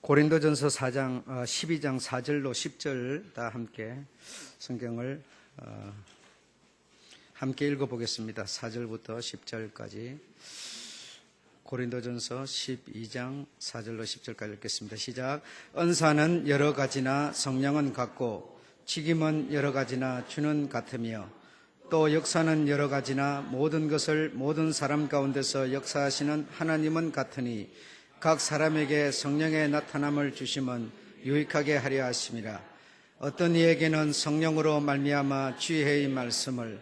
고린도전서 12장 4절로 10절 다 함께 성경을 함께 읽어보겠습니다. 4절부터 10절까지 고린도전서 12장 4절로 10절까지 읽겠습니다. 시작. 은사는 여러 가지나 성령은 같고 직임은 여러 가지나 주는 같으며 또 역사는 여러 가지나 모든 것을 모든 사람 가운데서 역사하시는 하나님은 같으니 각 사람에게 성령의 나타남을 주심은 유익하게 하려 하심이라. 어떤 이에게는 성령으로 말미암아 지혜의 말씀을,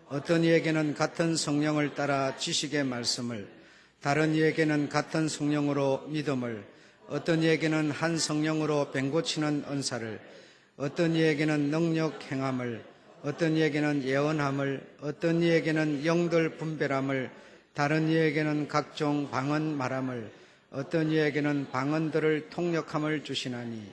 어떤 이에게는 같은 성령을 따라 지식의 말씀을, 다른 이에게는 같은 성령으로 믿음을, 어떤 이에게는 한 성령으로 뱅고치는 은사를, 어떤 이에게는 능력 행함을, 어떤 이에게는 예언함을, 어떤 이에게는 영들 분별함을, 다른 이에게는 각종 방언 말함을, 어떤 이에게는 방언들을 통역함을 주시나니.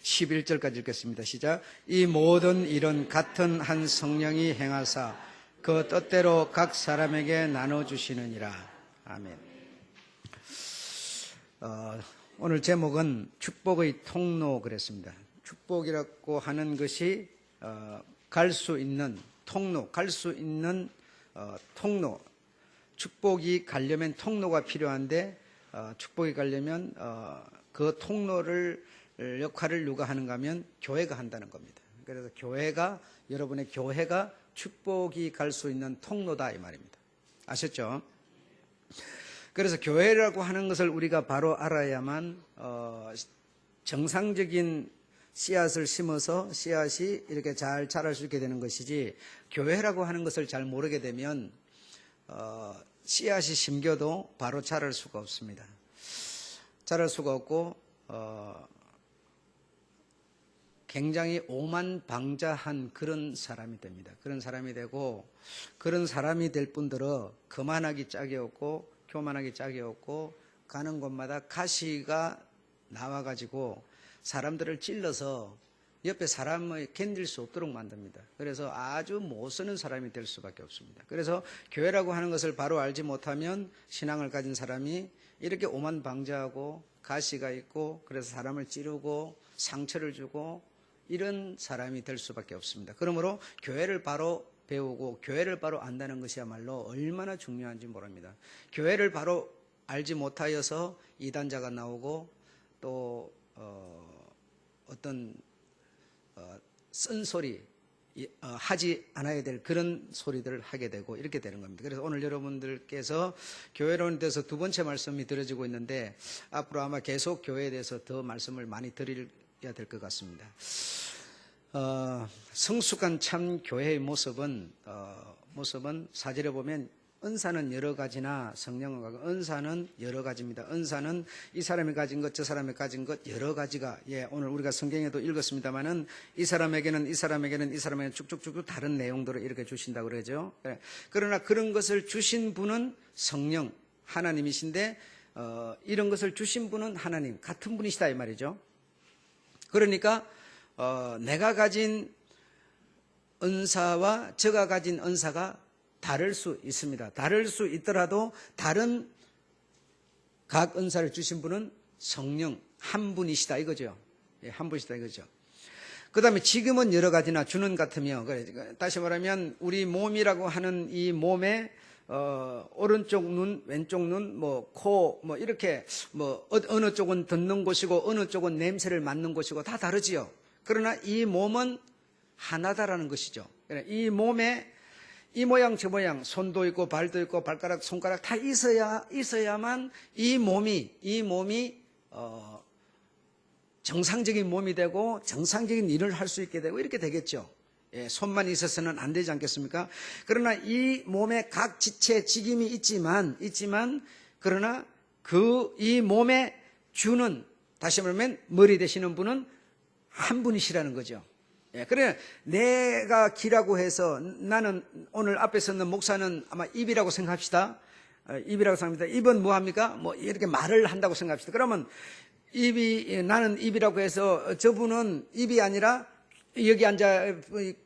11절까지 읽겠습니다. 시작. 이 모든 일은 같은 한 성령이 행하사 그 뜻대로 각 사람에게 나눠주시느니라. 아멘. 오늘 제목은 축복의 통로 그랬습니다. 축복이라고 하는 것이 갈 수 있는 통로, 갈 수 있는 통로. 축복이 가려면 통로가 필요한데 축복이 가려면 그 통로를 역할을 누가 하는가 하면 교회가 한다는 겁니다. 그래서 여러분의 교회가 축복이 갈 수 있는 통로다 이 말입니다. 아셨죠? 그래서 교회라고 하는 것을 우리가 바로 알아야만 정상적인 씨앗을 심어서 씨앗이 이렇게 잘 자랄 수 있게 되는 것이지, 교회라고 하는 것을 잘 모르게 되면 씨앗이 심겨도 바로 자랄 수가 없습니다. 자랄 수가 없고 굉장히 오만방자한 그런 사람이 됩니다. 그런 사람이 되고, 그런 사람이 될 뿐더러 거만하기 짝이 없고 교만하기 짝이 없고 가는 곳마다 가시가 나와가지고 사람들을 찔러서 옆에 사람을 견딜 수 없도록 만듭니다. 그래서 아주 못 쓰는 사람이 될 수밖에 없습니다. 그래서 교회라고 하는 것을 바로 알지 못하면 신앙을 가진 사람이 이렇게 오만방자하고 가시가 있고, 그래서 사람을 찌르고 상처를 주고 이런 사람이 될 수밖에 없습니다. 그러므로 교회를 바로 배우고 교회를 바로 안다는 것이야말로 얼마나 중요한지 모릅니다. 교회를 바로 알지 못하여서 이단자가 나오고 또 어떤 쓴소리 하지 않아야 될 그런 소리들을 하게 되고 이렇게 되는 겁니다. 그래서 오늘 여러분들께서 교회론에 대해서 두 번째 말씀이 드려지고 있는데, 앞으로 아마 계속 교회에 대해서 더 말씀을 많이 드려야 될 것 같습니다. 성숙한 참 교회의 모습은 4절에 보면 은사는 여러 가지나 성령은 같고, 은사는 여러 가지입니다. 은사는 이 사람이 가진 것, 저 사람이 가진 것 여러 가지가, 오늘 우리가 성경에도 읽었습니다만은 이 사람에게는 쭉쭉쭉 다른 내용들을 이렇게 주신다고 그러죠. 그러나 그런 것을 주신 분은 성령 하나님이신데 이런 것을 주신 분은 하나님 같은 분이시다 이 말이죠. 그러니까 내가 가진 은사와 저가 가진 은사가 다를 수 있습니다. 다를 수 있더라도 다른 각 은사를 주신 분은 성령 한 분이시다 이거죠. 한 분이시다 이거죠. 그 다음에 지금은 여러 가지나 주는 같으며, 다시 말하면 우리 몸이라고 하는 이 몸에 오른쪽 눈, 왼쪽 눈, 코, 이렇게 어느 쪽은 듣는 곳이고 어느 쪽은 냄새를 맡는 곳이고 다 다르지요. 그러나 이 몸은 하나다라는 것이죠. 이 몸에 이 모양 저 모양, 손도 있고 발도 있고 발가락 손가락 다 있어야만 이 몸이 정상적인 몸이 되고 정상적인 일을 할 수 있게 되고 이렇게 되겠죠. 손만 있어서는 안 되지 않겠습니까? 그러나 이 몸에 각 지체 직임이 있지만 그러나 이 몸에 주는, 다시 말하면 머리 되시는 분은 한 분이시라는 거죠. 그래, 내가 귀라고 해서 나는 오늘 앞에 서는 목사는 아마 입이라고 생각합시다. 입이라고 생각합니다. 입은 뭐합니까? 이렇게 말을 한다고 생각합시다. 그러면 나는 입이라고 해서 저분은 입이 아니라 여기 앉아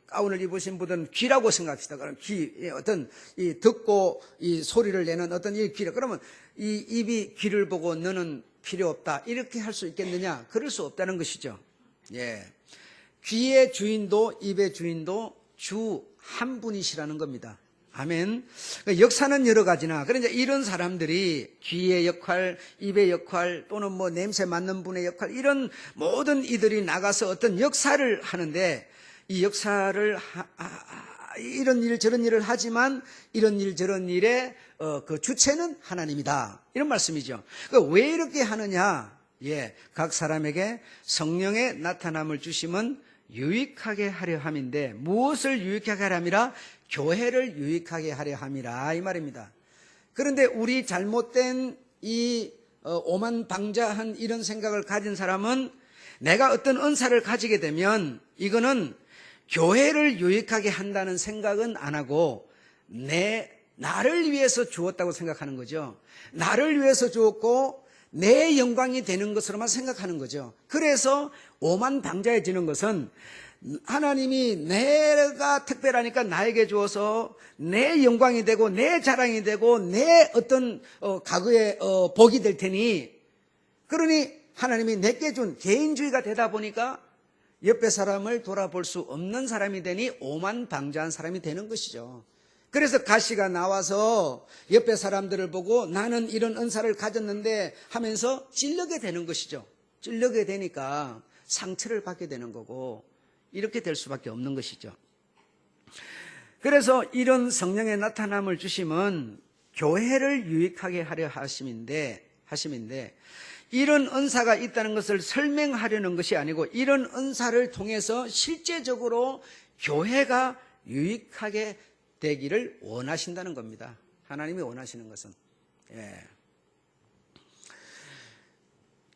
가운을 입으신 분은 귀라고 생각합시다. 그럼 어떤 듣고 이 소리를 내는 어떤 이 귀라. 그러면 이 입이 귀를 보고 너는 필요 없다 이렇게 할 수 있겠느냐? 그럴 수 없다는 것이죠. 예, 귀의 주인도 입의 주인도 주 한 분이시라는 겁니다. 아멘. 역사는 여러 가지나 그러니까 이런 사람들이 귀의 역할, 입의 역할 또는 뭐 냄새 맡는 분의 역할 이런 모든 이들이 나가서 어떤 역사를 하는데 이 역사를 이런 일 저런 일을 하지만 이런 일 저런 일의 그 주체는 하나님이다 이런 말씀이죠. 왜 이렇게 하느냐? 예, 각 사람에게 성령의 나타남을 주심은 유익하게 하려 함인데 무엇을 유익하게 하려 함이라? 교회를 유익하게 하려 함이라 이 말입니다. 그런데 우리 잘못된 이 오만방자한 이런 생각을 가진 사람은 내가 어떤 은사를 가지게 되면 이거는 교회를 유익하게 한다는 생각은 안 하고 나를 위해서 주었다고 생각하는 거죠. 나를 위해서 주었고 내 영광이 되는 것으로만 생각하는 거죠. 그래서 오만방자해지는 것은 하나님이 내가 특별하니까 나에게 주어서 내 영광이 되고 내 자랑이 되고 내 어떤 과거의 복이 될 테니 그러니 하나님이 내게 준 개인주의가 되다 보니까 옆에 사람을 돌아볼 수 없는 사람이 되니 오만방자한 사람이 되는 것이죠. 그래서 가시가 나와서 옆에 사람들을 보고 나는 이런 은사를 가졌는데 하면서 찔르게 되는 것이죠. 찔르게 되니까 상처를 받게 되는 거고 이렇게 될 수밖에 없는 것이죠. 그래서 이런 성령의 나타남을 주심은 교회를 유익하게 하려 하심인데 이런 은사가 있다는 것을 설명하려는 것이 아니고 이런 은사를 통해서 실제적으로 교회가 유익하게 되기를 원하신다는 겁니다. 하나님이 원하시는 것은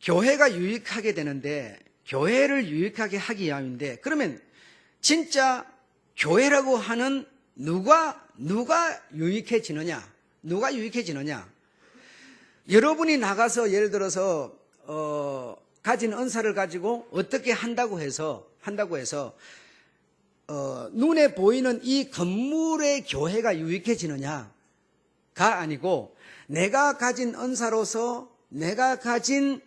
교회가 유익하게 되는데 교회를 유익하게 하기 위함인데 그러면 진짜 교회라고 하는 누가 유익해지느냐? 누가 유익해지느냐? 여러분이 나가서 예를 들어서 가진 은사를 가지고 어떻게 한다고 해서 눈에 보이는 이 건물의 교회가 유익해지느냐가 아니고 내가 가진 은사로서 내가 가진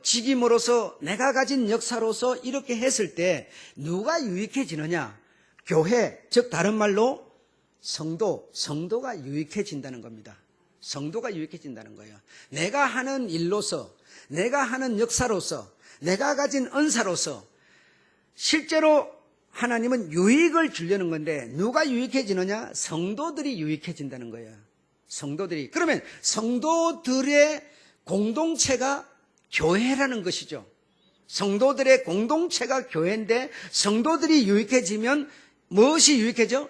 직임으로서 내가 가진 역사로서 이렇게 했을 때 누가 유익해지느냐? 교회, 즉 다른 말로 성도가 유익해진다는 겁니다. 성도가 유익해진다는 거예요. 내가 하는 일로서 내가 하는 역사로서 내가 가진 은사로서 실제로 하나님은 유익을 주려는 건데 누가 유익해지느냐? 성도들이 유익해진다는 거예요. 성도들이. 그러면 성도들의 공동체가 교회라는 것이죠. 성도들의 공동체가 교회인데 성도들이 유익해지면 무엇이 유익해져?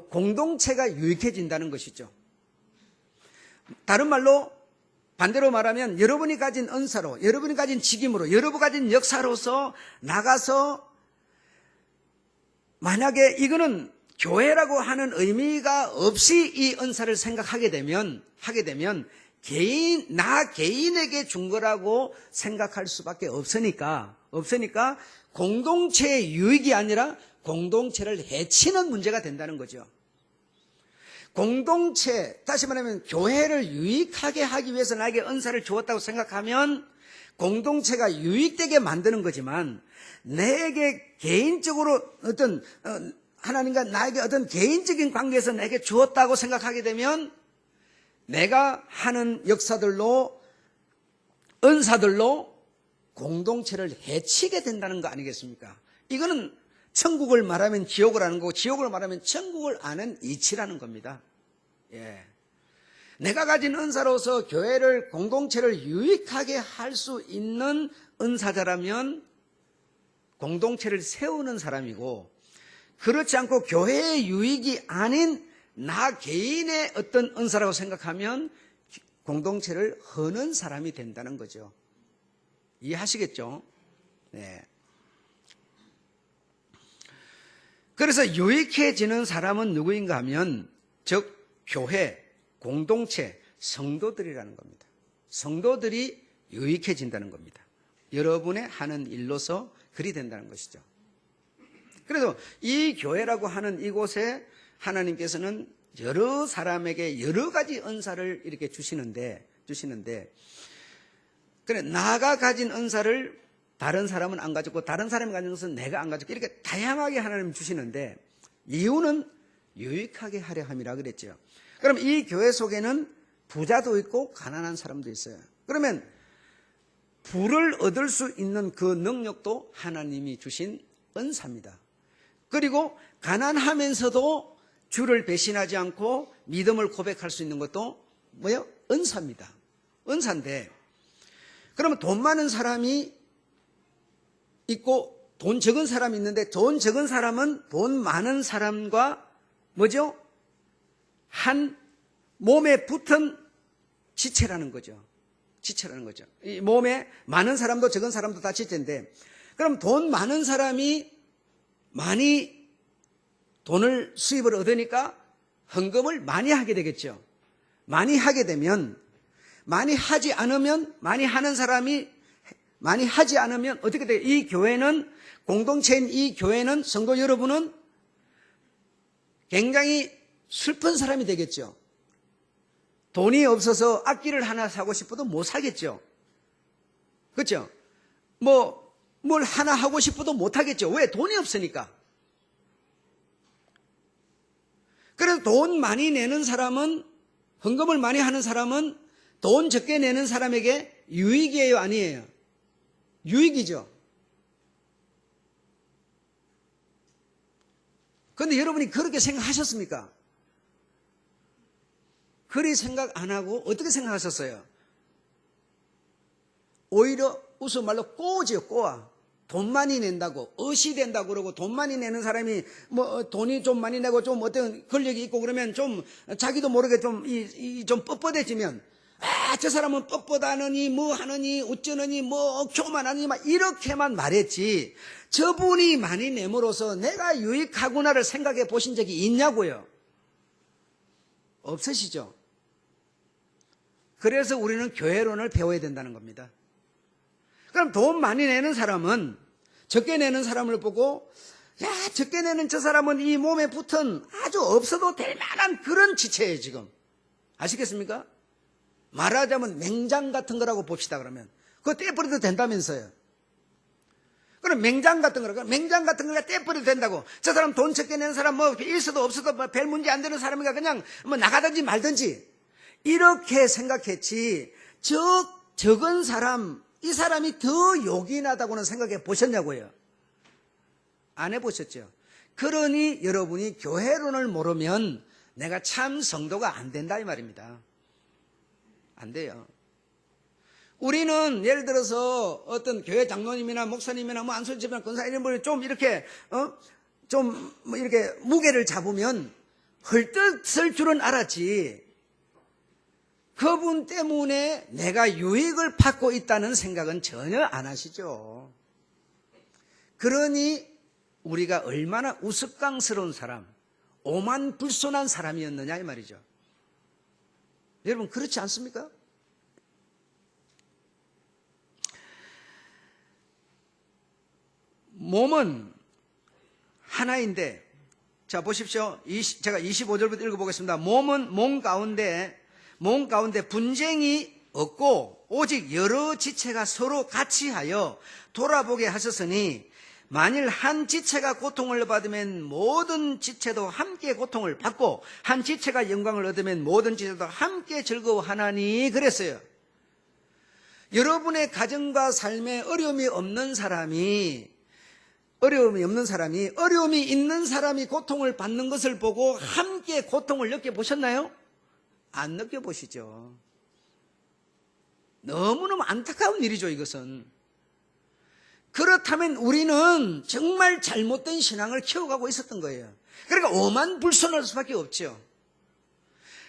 공동체가 유익해진다는 것이죠. 다른 말로 반대로 말하면 여러분이 가진 은사로 여러분이 가진 직임으로 여러분이 가진 역사로서 나가서 만약에 이거는 교회라고 하는 의미가 없이 이 은사를 생각하게 되면 나 개인에게 준 거라고 생각할 수밖에 없으니까 공동체의 유익이 아니라 공동체를 해치는 문제가 된다는 거죠. 공동체, 다시 말하면 교회를 유익하게 하기 위해서 나에게 은사를 주었다고 생각하면 공동체가 유익되게 만드는 거지만 내게 개인적으로 어떤 하나님과 나에게 어떤 개인적인 관계에서 내게 주었다고 생각하게 되면 내가 하는 역사들로 은사들로 공동체를 해치게 된다는 거 아니겠습니까? 이거는 천국을 말하면 지옥을 아는 거고 지옥을 말하면 천국을 아는 이치라는 겁니다. 예. 내가 가진 은사로서 교회를 공동체를 유익하게 할 수 있는 은사자라면 공동체를 세우는 사람이고 그렇지 않고 교회의 유익이 아닌 나 개인의 어떤 은사라고 생각하면 공동체를 허는 사람이 된다는 거죠. 이해하시겠죠? 네. 그래서 유익해지는 사람은 누구인가 하면 즉 교회, 공동체, 성도들이라는 겁니다. 성도들이 유익해진다는 겁니다. 여러분의 하는 일로서 그리 된다는 것이죠. 그래서 이 교회라고 하는 이곳에 하나님께서는 여러 사람에게 여러 가지 은사를 이렇게 주시는데 그래, 나가 가진 은사를 다른 사람은 안 가졌고 다른 사람이 가진 것은 내가 안 가졌고 이렇게 다양하게 하나님 주시는데 이유는 유익하게 하려 함이라 그랬죠. 그럼 이 교회 속에는 부자도 있고 가난한 사람도 있어요. 그러면 부를 얻을 수 있는 그 능력도 하나님이 주신 은사입니다. 그리고 가난하면서도 주를 배신하지 않고 믿음을 고백할 수 있는 것도 뭐예요? 은사입니다. 은사인데 그러면 돈 많은 사람이 있고 돈 적은 사람이 있는데 돈 적은 사람은 돈 많은 사람과 뭐죠? 한 몸에 붙은 지체라는 거죠. 지체라는 거죠. 이 몸에 많은 사람도 적은 사람도 다 지체인데 그럼 돈 많은 사람이 많이 돈을 수입을 얻으니까 헌금을 많이 하게 되겠죠. 많이 하게 되면 많이 하지 않으면 많이 하는 사람이 많이 하지 않으면 어떻게 돼요? 이 교회는 공동체인 이 교회는 성도 여러분은 굉장히 슬픈 사람이 되겠죠. 돈이 없어서 악기를 하나 사고 싶어도 못 사겠죠. 그렇죠? 뭘 하나 하고 싶어도 못 하겠죠. 왜? 돈이 없으니까. 그래서 돈 많이 내는 사람은 헌금을 많이 하는 사람은 돈 적게 내는 사람에게 유익이에요, 아니에요? 유익이죠. 그런데 여러분이 그렇게 생각하셨습니까? 그리 생각 안 하고 어떻게 생각하셨어요? 오히려 웃음 말로 꼬지요, 꼬아. 돈 많이 낸다고, 의시 된다고 그러고 돈 많이 내는 사람이 돈이 좀 많이 내고 좀 어떤 권력이 있고 그러면 좀 자기도 모르게 좀 뻣뻣해지면 저 사람은 뻣뻣하느니 뭐 하느니 어쩌느니 뭐 교만하니 막 이렇게만 말했지 저분이 많이 내므로서 내가 유익하구나를 생각해 보신 적이 있냐고요? 없으시죠? 그래서 우리는 교회론을 배워야 된다는 겁니다. 그럼 돈 많이 내는 사람은 적게 내는 사람을 보고 적게 내는 저 사람은 이 몸에 붙은 아주 없어도 될 만한 그런 지체예요 지금. 아시겠습니까? 말하자면 맹장 같은 거라고 봅시다. 그러면 그거 떼버려도 된다면서요. 그럼 맹장 같은 거라고, 맹장 같은 거가 떼버려도 된다고. 저 사람 돈 적게 내는 사람 있어도 없어도 별 문제 안 되는 사람이니까 그냥 나가든지 말든지 이렇게 생각했지 적은 사람 이 사람이 더 요긴하다고는 생각해 보셨냐고요? 안 해보셨죠? 그러니 여러분이 교회론을 모르면 내가 참 성도가 안 된다 이 말입니다. 안 돼요. 우리는 예를 들어서 어떤 교회 장로님이나 목사님이나 안수집이나 권사 이런 분이 좀 이렇게 이렇게 무게를 잡으면 헐뜯을 줄은 알았지. 그분 때문에 내가 유익을 받고 있다는 생각은 전혀 안 하시죠. 그러니 우리가 얼마나 우스꽝스러운 사람, 오만불손한 사람이었느냐 이 말이죠. 여러분 그렇지 않습니까? 몸은 하나인데 자 보십시오. 제가 25절부터 읽어보겠습니다. 몸은 몸 가운데 분쟁이 없고 오직 여러 지체가 서로 같이 하여 돌아보게 하셨으니 만일 한 지체가 고통을 받으면 모든 지체도 함께 고통을 받고 한 지체가 영광을 얻으면 모든 지체도 함께 즐거워하나니 그랬어요. 여러분의 가정과 삶에 어려움이 없는 사람이 어려움이 있는 사람이 고통을 받는 것을 보고 함께 고통을 느껴보셨나요? 안 느껴보시죠. 너무너무 안타까운 일이죠 이것은. 그렇다면 우리는 정말 잘못된 신앙을 키워가고 있었던 거예요. 그러니까 오만불손할 수밖에 없죠.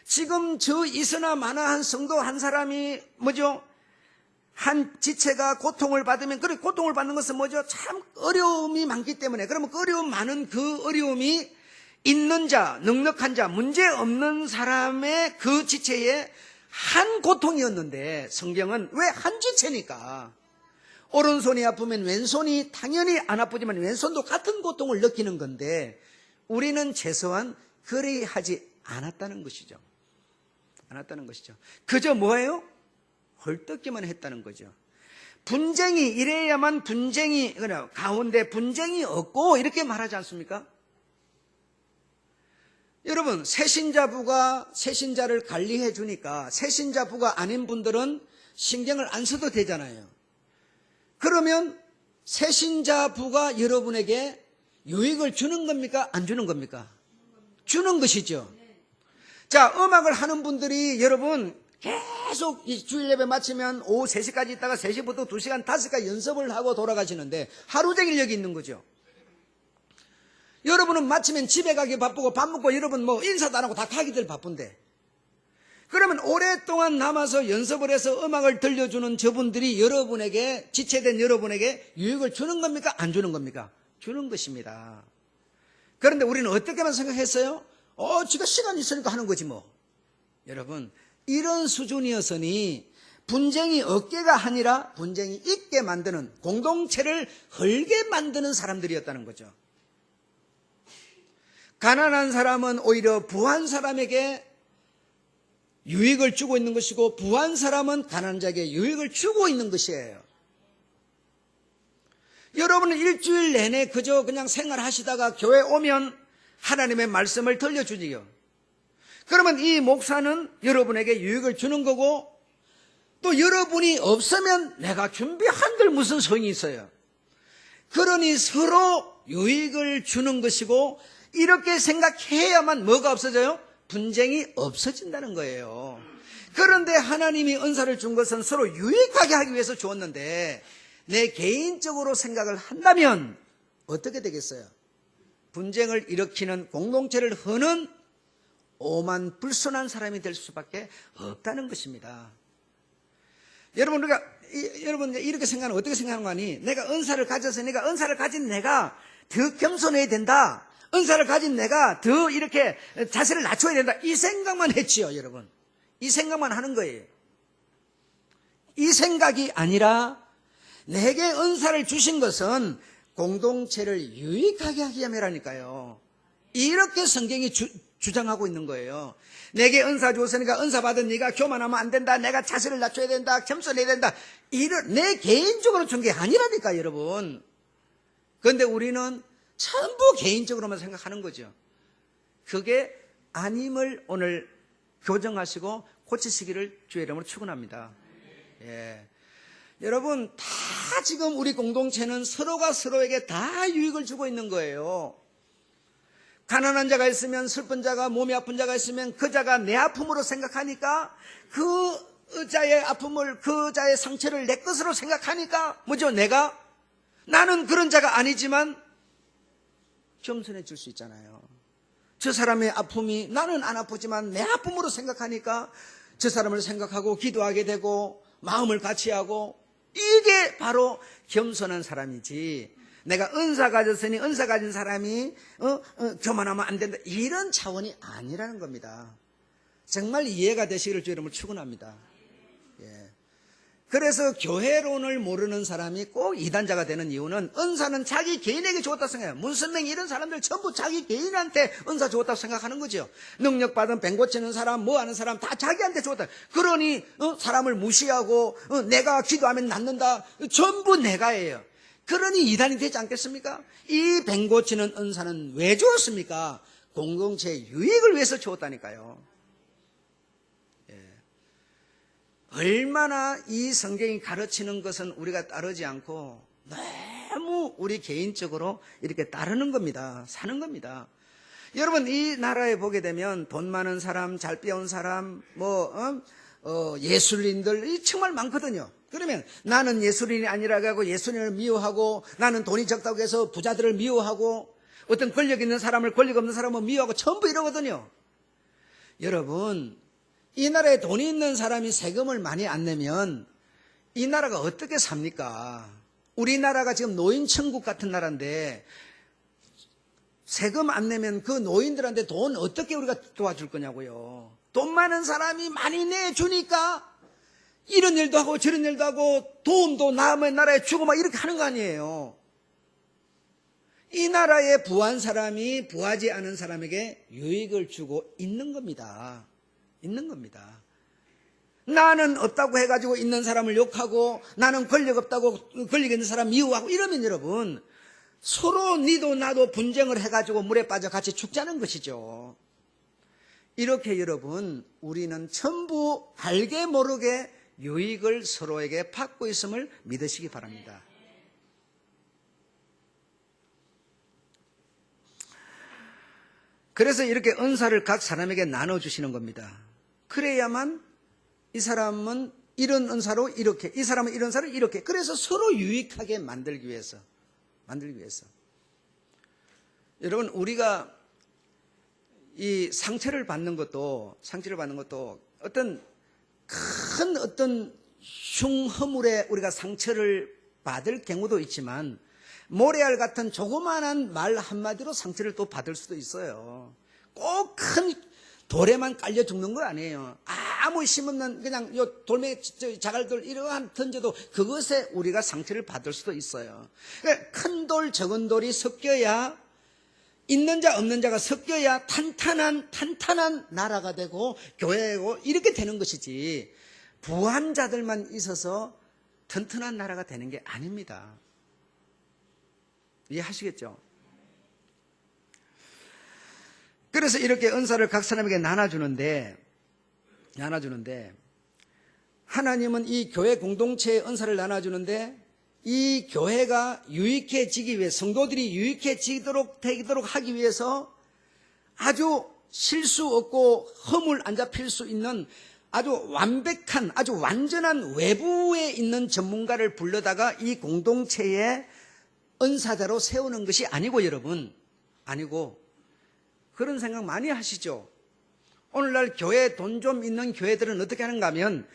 지금 저 있으나 마나한 성도 한 사람이 한 지체가 고통을 받으면 그래 고통을 받는 것은 참 어려움이 많기 때문에 그러면 그 어려움 많은 그 어려움이 있는 자, 넉넉한 자, 문제 없는 사람의 그 지체의 한 고통이었는데 성경은 왜 한 지체니까 오른손이 아프면 왼손이 당연히 안 아프지만 왼손도 같은 고통을 느끼는 건데 우리는 최소한 그리하지 않았다는 것이죠. 그저 뭐예요? 헐뜯기만 했다는 거죠. 분쟁이 이래야만 분쟁이 가운데 분쟁이 없고 이렇게 말하지 않습니까? 여러분, 새신자부가 새신자를 관리해 주니까 새신자부가 아닌 분들은 신경을 안 써도 되잖아요. 그러면 새신자부가 여러분에게 유익을 주는 겁니까? 안 주는 겁니까? 주는 것이죠. 자, 음악을 하는 분들이 여러분 계속 이 주일 예배 마치면 오후 3시까지 있다가 3시부터 2시간, 5시까지 연습을 하고 돌아가시는데 하루 종일 여기 있는 거죠. 여러분은 마치면 집에 가기 바쁘고 밥 먹고 여러분 뭐 인사도 안 하고 다 가기들 바쁜데, 그러면 오랫동안 남아서 연습을 해서 음악을 들려주는 저분들이 여러분에게, 지체된 여러분에게 유익을 주는 겁니까? 안 주는 겁니까? 주는 것입니다. 그런데 우리는 어떻게만 생각했어요? 지가 시간이 있으니까 하는 거지 뭐. 여러분, 이런 수준이었으니 분쟁이 없게가 아니라 분쟁이 있게 만드는, 공동체를 헐게 만드는 사람들이었다는 거죠. 가난한 사람은 오히려 부한 사람에게 유익을 주고 있는 것이고, 부한 사람은 가난한 자에게 유익을 주고 있는 것이에요. 여러분은 일주일 내내 그저 그냥 생활하시다가 교회 오면 하나님의 말씀을 들려주지요. 그러면 이 목사는 여러분에게 유익을 주는 거고, 또 여러분이 없으면 내가 준비한들 무슨 소용이 있어요. 그러니 서로 유익을 주는 것이고, 이렇게 생각해야만 뭐가 없어져요? 분쟁이 없어진다는 거예요. 그런데 하나님이 은사를 준 것은 서로 유익하게 하기 위해서 주었는데, 내 개인적으로 생각을 한다면 어떻게 되겠어요? 분쟁을 일으키는, 공동체를 허는 오만 불순한 사람이 될 수밖에 없다는 것입니다. 여러분, 여러분 이렇게 생각하면 어떻게 생각하는 거 아니? 내가 은사를 가졌으니까 은사를 가진 내가 더 겸손해야 된다. 은사를 가진 내가 더 이렇게 자세를 낮춰야 된다. 이 생각만 했지요, 여러분. 이 생각만 하는 거예요. 이 생각이 아니라 내게 은사를 주신 것은 공동체를 유익하게 하기 위함이라니까요. 이렇게 성경이 주장하고 있는 거예요. 내게 은사 주었으니까 은사 받은 네가 교만하면 안 된다. 내가 자세를 낮춰야 된다. 겸손해야 된다. 이런 내 개인적으로 준 게 아니라니까, 여러분. 그런데 우리는 전부 개인적으로만 생각하는 거죠. 그게 아님을 오늘 교정하시고 고치시기를 주의 이름으로 축원합니다. 예. 여러분, 다 지금 우리 공동체는 서로가 서로에게 다 유익을 주고 있는 거예요. 가난한 자가 있으면, 슬픈 자가, 몸이 아픈 자가 있으면 그 자가 내 아픔으로 생각하니까, 그 자의 아픔을, 그 자의 상처를 내 것으로 생각하니까 뭐죠? 나는 그런 자가 아니지만 겸손해 줄 수 있잖아요. 저 사람의 아픔이 나는 안 아프지만 내 아픔으로 생각하니까 저 사람을 생각하고 기도하게 되고 마음을 같이 하고, 이게 바로 겸손한 사람이지, 내가 은사 가졌으니 은사 가진 사람이 교만하면 안 된다, 이런 차원이 아니라는 겁니다. 정말 이해가 되시기를 주의 이름으로 축원합니다. 예. 그래서 교회론을 모르는 사람이 꼭 이단자가 되는 이유는, 은사는 자기 개인에게 주었다고 생각해요. 문선명 이런 사람들 전부 자기 개인한테 은사 주었다고 생각하는 거죠. 능력받은 뱅 고치는 사람, 뭐 하는 사람 다 자기한테 주었다. 그러니 사람을 무시하고 내가 기도하면 낫는다, 전부 내가예요. 그러니 이단이 되지 않겠습니까? 이 뱅 고치는 은사는 왜 주었습니까? 공동체의 유익을 위해서 주었다니까요. 얼마나 이 성경이 가르치는 것은 우리가 따르지 않고 너무 우리 개인적으로 이렇게 따르는 겁니다. 사는 겁니다. 여러분, 이 나라에 보게 되면 돈 많은 사람, 잘 배운 사람, 예술인들 정말 많거든요. 그러면 나는 예술인이 아니라고 하고 예술인을 미워하고, 나는 돈이 적다고 해서 부자들을 미워하고, 어떤 권력 있는 사람을 권력 없는 사람을 미워하고 전부 이러거든요. 여러분, 이 나라에 돈이 있는 사람이 세금을 많이 안 내면 이 나라가 어떻게 삽니까? 우리나라가 지금 노인천국 같은 나라인데 세금 안 내면 그 노인들한테 돈 어떻게 우리가 도와줄 거냐고요. 돈 많은 사람이 많이 내주니까 이런 일도 하고 저런 일도 하고 도움도 남의 나라에 주고 막 이렇게 하는 거 아니에요. 이 나라에 부한 사람이 부하지 않은 사람에게 유익을 주고 있는 겁니다. 있는 겁니다. 나는 없다고 해가지고 있는 사람을 욕하고 나는 권력 없다고 권력 있는 사람 미워하고 이러면 여러분 서로 니도 나도 분쟁을 해가지고 물에 빠져 같이 죽자는 것이죠. 이렇게 여러분 우리는 전부 알게 모르게 유익을 서로에게 받고 있음을 믿으시기 바랍니다. 그래서 이렇게 은사를 각 사람에게 나눠주시는 겁니다. 그래야만 이 사람은 이런 은사로 이렇게, 이 사람은 이런 은사로 이렇게, 그래서 서로 유익하게 만들기 위해서. 여러분 우리가 이 상처를 받는 것도 어떤 큰 흉허물에 우리가 상처를 받을 경우도 있지만 모래알 같은 조그마한 말 한마디로 상처를 또 받을 수도 있어요. 꼭 큰 돌에만 깔려 죽는 거 아니에요. 아무 힘없는 그냥 요 돌멩이 자갈돌 이러한 던져도 그것에 우리가 상처를 받을 수도 있어요. 큰 돌 적은 돌이 섞여야 있는 자 없는 자가 섞여야 탄탄한 나라가 되고 교회고 이렇게 되는 것이지 부한 자들만 있어서 튼튼한 나라가 되는 게 아닙니다. 이해하시겠죠? 그래서 이렇게 은사를 각 사람에게 나눠주는데 하나님은 이 교회 공동체의 은사를 나눠주는데 이 교회가 유익해지기 위해 성도들이 유익해지도록 되도록 하기 위해서 아주 실수 없고 허물 안 잡힐 수 있는 아주 완벽한 아주 완전한 외부에 있는 전문가를 불러다가 이 공동체에 은사자로 세우는 것이 아니고 여러분 아니고 그런 생각 많이 하시죠. 오늘날 교회 돈 좀 있는 교회들은 어떻게 하는가 하면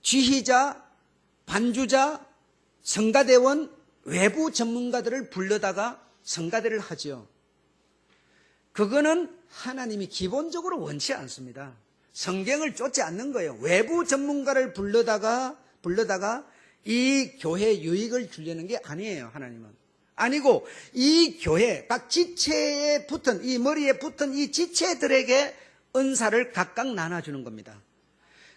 지휘자, 반주자, 성가대원, 외부 전문가들을 불러다가 성가대를 하죠. 그거는 하나님이 기본적으로 원치 않습니다. 성경을 쫓지 않는 거예요. 외부 전문가를 불러다가 이 교회 유익을 주려는 게 아니에요. 하나님은. 아니고 이 교회 각 지체에 붙은 이 머리에 붙은 이 지체들에게 은사를 각각 나눠주는 겁니다.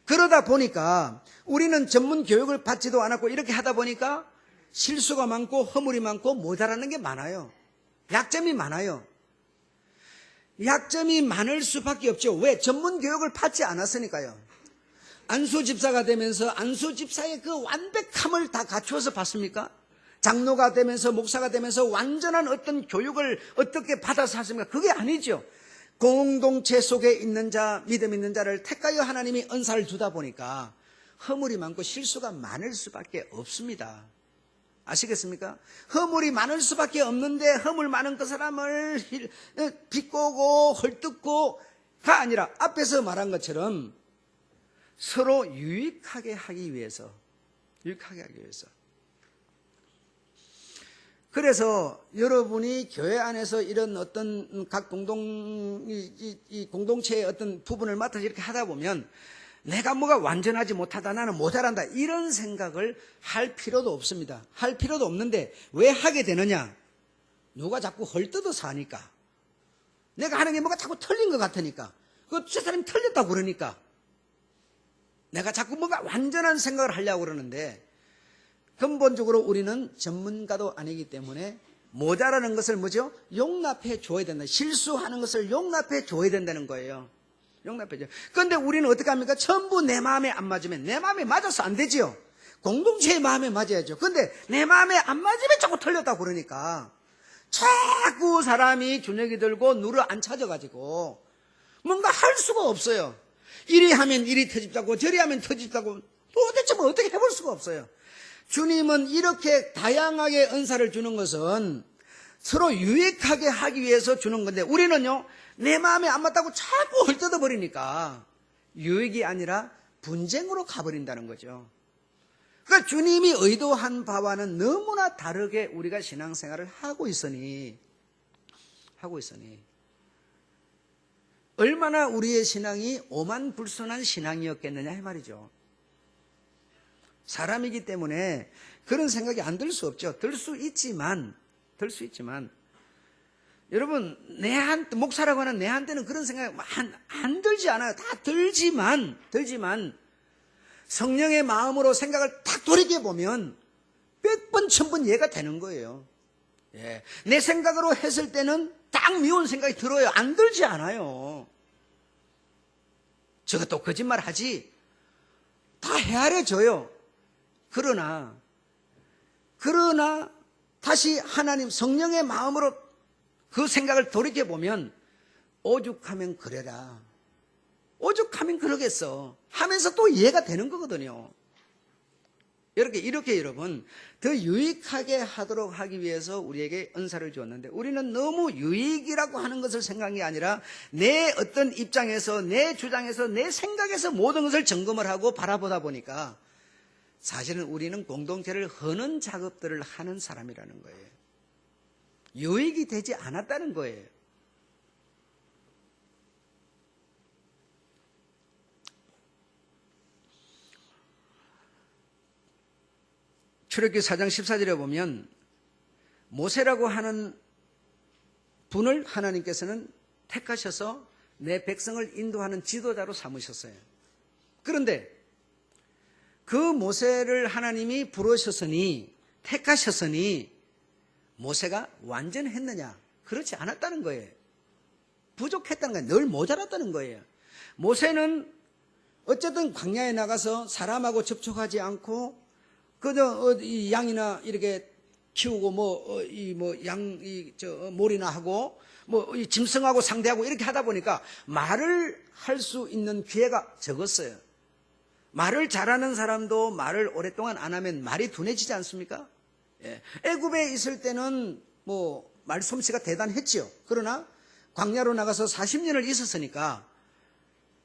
그러다 보니까 우리는 전문 교육을 받지도 않았고 이렇게 하다 보니까 실수가 많고 허물이 많고 모자라는 게 많아요. 약점이 많아요. 약점이 많을 수밖에 없죠. 왜? 전문 교육을 받지 않았으니까요. 안수 집사가 되면서 안수 집사의 그 완벽함을 다 갖추어서 받습니까? 장로가 되면서 목사가 되면서 완전한 어떤 교육을 어떻게 받아서 하십니까? 그게 아니죠. 공동체 속에 있는 자, 믿음 있는 자를 택하여 하나님이 은사를 주다 보니까 허물이 많고 실수가 많을 수밖에 없습니다. 아시겠습니까? 허물이 많을 수밖에 없는데 허물 많은 그 사람을 비꼬고 헐뜯고가 아니라 앞에서 말한 것처럼 서로 유익하게 하기 위해서 그래서 여러분이 교회 안에서 이런 어떤 각 이 공동체의 어떤 부분을 맡아서 이렇게 하다 보면 내가 뭐가 완전하지 못하다, 나는 모자란다 이런 생각을 할 필요도 없습니다. 할 필요도 없는데 왜 하게 되느냐? 누가 자꾸 헐뜯어서 하니까, 내가 하는 게 뭐가 자꾸 틀린 것 같으니까, 저 사람이 틀렸다고 그러니까 내가 자꾸 뭔가 완전한 생각을 하려고 그러는데 근본적으로 우리는 전문가도 아니기 때문에 모자라는 것을 뭐죠? 용납해 줘야 된다. 실수하는 것을 용납해 줘야 된다는 거예요. 용납해 줘요. 그런데 우리는 어떻게 합니까? 전부 내 마음에 안 맞으면, 내 마음에 맞아서 안 되지요. 공동체의 마음에 맞아야죠. 그런데 내 마음에 안 맞으면 자꾸 틀렸다고 그러니까 자꾸 사람이 주눅이 들고 누를 안 찾아가지고 뭔가 할 수가 없어요. 이리 하면 이리 터집다고 저리 하면 터집다고 도대체 뭐 어떻게 해볼 수가 없어요. 주님은 이렇게 다양하게 은사를 주는 것은 서로 유익하게 하기 위해서 주는 건데 우리는요 내 마음에 안 맞다고 자꾸 헐뜯어 버리니까 유익이 아니라 분쟁으로 가버린다는 거죠. 그러니까 주님이 의도한 바와는 너무나 다르게 우리가 신앙생활을 하고 있으니 얼마나 우리의 신앙이 오만불손한 신앙이었겠느냐 이 말이죠. 사람이기 때문에 그런 생각이 안 들 수 없죠. 들 수 있지만 여러분 목사라고 하는 내한테는 그런 생각이 안 들지 않아요. 다 들지만 성령의 마음으로 생각을 딱 돌이켜보면 100번 1000번 이해가 되는 거예요. 예. 내 생각으로 했을 때는 딱 미운 생각이 들어요. 안 들지 않아요. 저것도 거짓말 하지. 다 헤아려져요. 그러나 다시 하나님 성령의 마음으로 그 생각을 돌이켜보면 오죽하면 그래라. 오죽하면 그러겠어. 하면서 또 이해가 되는 거거든요. 이렇게 여러분, 더 유익하게 하도록 하기 위해서 우리에게 은사를 주었는데, 우리는 너무 유익이라고 하는 것을 생각한 게 아니라 내 어떤 입장에서, 내 주장에서, 내 생각에서 모든 것을 점검을 하고 바라보다 보니까 사실은 우리는 공동체를 허는 작업들을 하는 사람이라는 거예요. 유익이 되지 않았다는 거예요. 출애굽기 4장 14절에 보면 모세라고 하는 분을 하나님께서는 택하셔서 내 백성을 인도하는 지도자로 삼으셨어요. 그런데 그 모세를 하나님이 부르셨으니, 택하셨으니 모세가 완전했느냐? 그렇지 않았다는 거예요. 부족했다는 거예요. 늘 모자랐다는 거예요. 모세는 어쨌든 광야에 나가서 사람하고 접촉하지 않고 그저 이 양이나 이렇게 키우고 몰이나 하고 이 짐승하고 상대하고 이렇게 하다 보니까 말을 할 수 있는 기회가 적었어요. 말을 잘하는 사람도 말을 오랫동안 안 하면 말이 둔해지지 않습니까? 예. 애굽에 있을 때는 말솜씨가 대단했지요. 그러나 광야로 나가서 40년을 있었으니까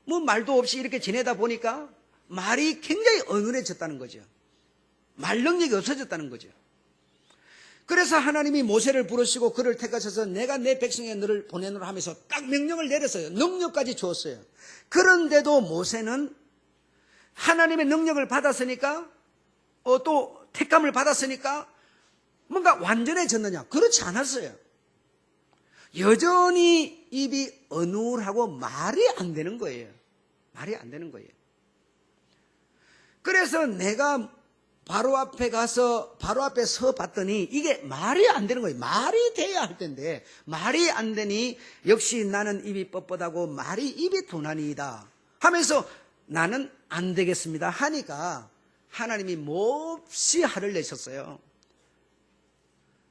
말도 없이 이렇게 지내다 보니까 말이 굉장히 어눌해졌다는 거죠. 말 능력이 없어졌다는 거죠. 그래서 하나님이 모세를 부르시고 그를 택하셔서 내가 내 백성에 너를 보내노라 하면서 딱 명령을 내렸어요. 능력까지 주었어요. 그런데도 모세는 하나님의 능력을 받았으니까 또 택감을 받았으니까 뭔가 완전해졌느냐? 그렇지 않았어요. 여전히 입이 어눌하고 말이 안 되는 거예요. 말이 안 되는 거예요. 그래서 내가 바로 앞에 서 봤더니 이게 말이 안 되는 거예요. 말이 돼야 할 텐데 말이 안 되니 역시 나는 입이 뻣뻣하고 말이 입이 둔하니이다 하면서 나는 안 되겠습니다 하니까 하나님이 몹시 화를 내셨어요.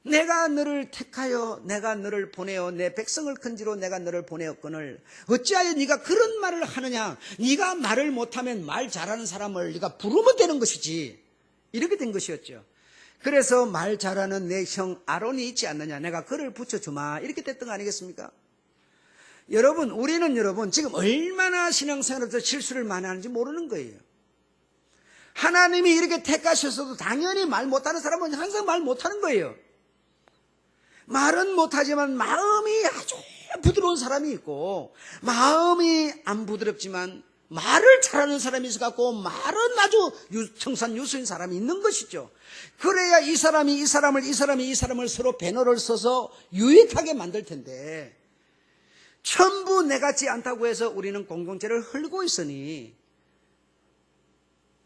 내가 너를 택하여 내가 너를 보내어 내 백성을 큰지로 내가 너를 보내었거늘 어찌하여 네가 그런 말을 하느냐? 네가 말을 못하면 말 잘하는 사람을 네가 부르면 되는 것이지. 이렇게 된 것이었죠. 그래서 말 잘하는 내 형 아론이 있지 않느냐? 내가 그를 붙여주마. 이렇게 됐던 거 아니겠습니까? 우리는 지금 얼마나 신앙생활에서 실수를 많이 하는지 모르는 거예요. 하나님이 이렇게 택하셨어도 당연히 말 못하는 사람은 항상 말 못하는 거예요. 말은 못하지만 마음이 아주 부드러운 사람이 있고 마음이 안 부드럽지만 말을 잘하는 사람이 있어갖고 말은 아주 청산유수인 사람이 있는 것이죠. 그래야 이 사람이 이 사람을 서로 배너를 써서 유익하게 만들 텐데 전부 내 같지 않다고 해서 우리는 공동체를 헐고 있으니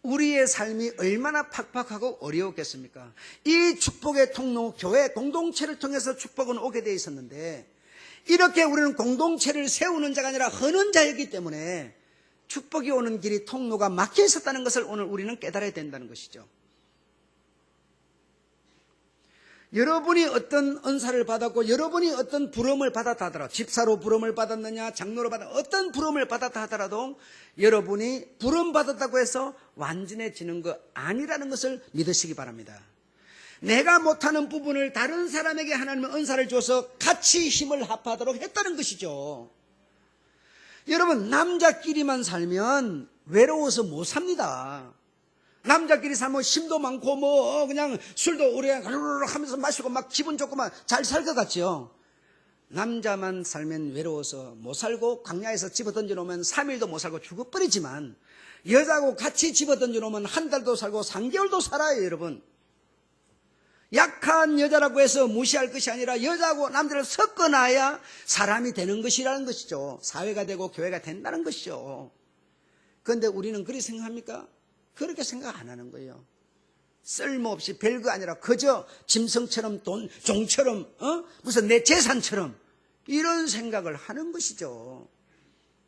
우리의 삶이 얼마나 팍팍하고 어려웠겠습니까? 이 축복의 통로, 교회 공동체를 통해서 축복은 오게 돼 있었는데 이렇게 우리는 공동체를 세우는 자가 아니라 허는 자이기 때문에 축복이 오는 길이 통로가 막혀 있었다는 것을 오늘 우리는 깨달아야 된다는 것이죠. 여러분이 어떤 은사를 받았고 여러분이 어떤 부름을 받았다 하더라도 집사로 부름을 받았느냐 장로로 어떤 부름을 받았다 하더라도 여러분이 부름 받았다고 해서 완전해지는 거 아니라는 것을 믿으시기 바랍니다. 내가 못하는 부분을 다른 사람에게 하나님의 은사를 줘서 같이 힘을 합하도록 했다는 것이죠. 여러분 남자끼리만 살면 외로워서 못 삽니다. 남자끼리 살면 힘도 많고 그냥 술도 오래 하면서 마시고 막 기분 좋고 막 잘 살 것 같죠. 남자만 살면 외로워서 못 살고 광야에서 집어던져 놓으면 3일도 못 살고 죽어버리지만 여자하고 같이 집어던져 놓으면 한 달도 살고 3개월도 살아요. 여러분 약한 여자라고 해서 무시할 것이 아니라 여자하고 남자를 섞어놔야 사람이 되는 것이라는 것이죠. 사회가 되고 교회가 된다는 것이죠. 그런데 우리는 그렇게 생각합니까? 그렇게 생각 안 하는 거예요. 쓸모없이 별거 아니라 그저 짐승처럼 종처럼 무슨 내 재산처럼 이런 생각을 하는 것이죠.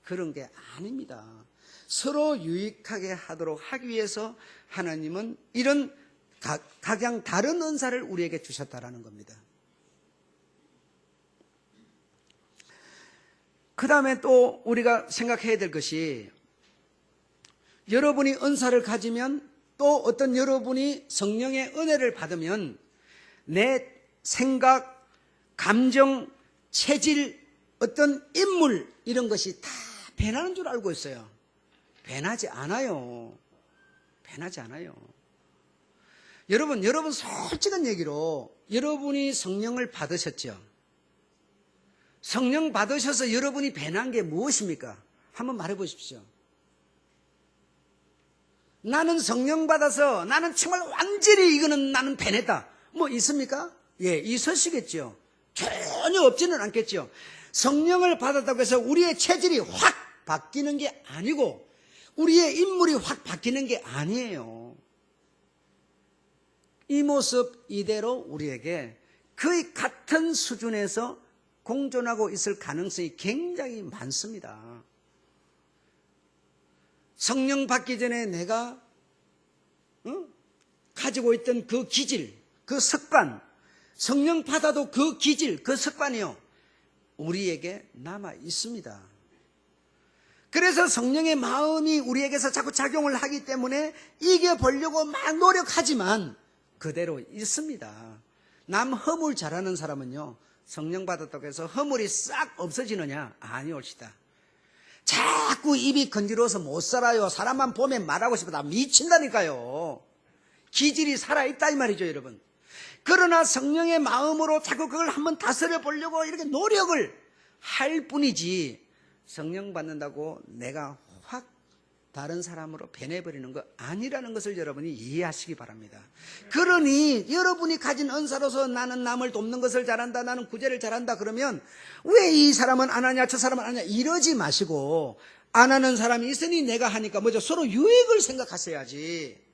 그런 게 아닙니다. 서로 유익하게 하도록 하기 위해서 하나님은 이런 각양 다른 은사를 우리에게 주셨다라는 겁니다. 그 다음에 또 우리가 생각해야 될 것이 여러분이 은사를 가지면 또 어떤 여러분이 성령의 은혜를 받으면 내 생각, 감정, 체질, 어떤 인물 이런 것이 다 변하는 줄 알고 있어요. 변하지 않아요. 변하지 않아요. 여러분 솔직한 얘기로 여러분이 성령을 받으셨죠? 성령 받으셔서 여러분이 변한 게 무엇입니까? 한번 말해 보십시오. 나는 성령 받아서 나는 정말 완전히 이거는 나는 변했다. 뭐 있습니까? 예, 있으시겠죠. 전혀 없지는 않겠죠. 성령을 받았다고 해서 우리의 체질이 확 바뀌는 게 아니고 우리의 인물이 확 바뀌는 게 아니에요. 이 모습 이대로 우리에게 거의 같은 수준에서 공존하고 있을 가능성이 굉장히 많습니다. 성령 받기 전에 내가 가지고 있던 그 기질, 그 습관, 성령 받아도 그 기질, 그 습관이요 우리에게 남아 있습니다. 그래서 성령의 마음이 우리에게서 자꾸 작용을 하기 때문에 이겨보려고 막 노력하지만 그대로 있습니다. 남 허물 잘하는 사람은요 성령 받았다고 해서 허물이 싹 없어지느냐? 아니올시다. 자꾸 입이 건드려서 못 살아요. 사람만 보면 말하고 싶다. 미친다니까요. 기질이 살아있다 이 말이죠, 여러분. 그러나 성령의 마음으로 자꾸 그걸 한번 다스려 보려고 이렇게 노력을 할 뿐이지 성령 받는다고 내가 확 다른 사람으로 변해버리는 거 아니라는 것을 여러분이 이해하시기 바랍니다. 그러니 여러분이 가진 은사로서 나는 남을 돕는 것을 잘한다, 나는 구제를 잘한다 그러면 왜 이 사람은 안 하냐, 저 사람은 안 하냐 이러지 마시고 안 하는 사람이 있으니 내가 하니까 먼저 서로 유익을 생각하셔야지.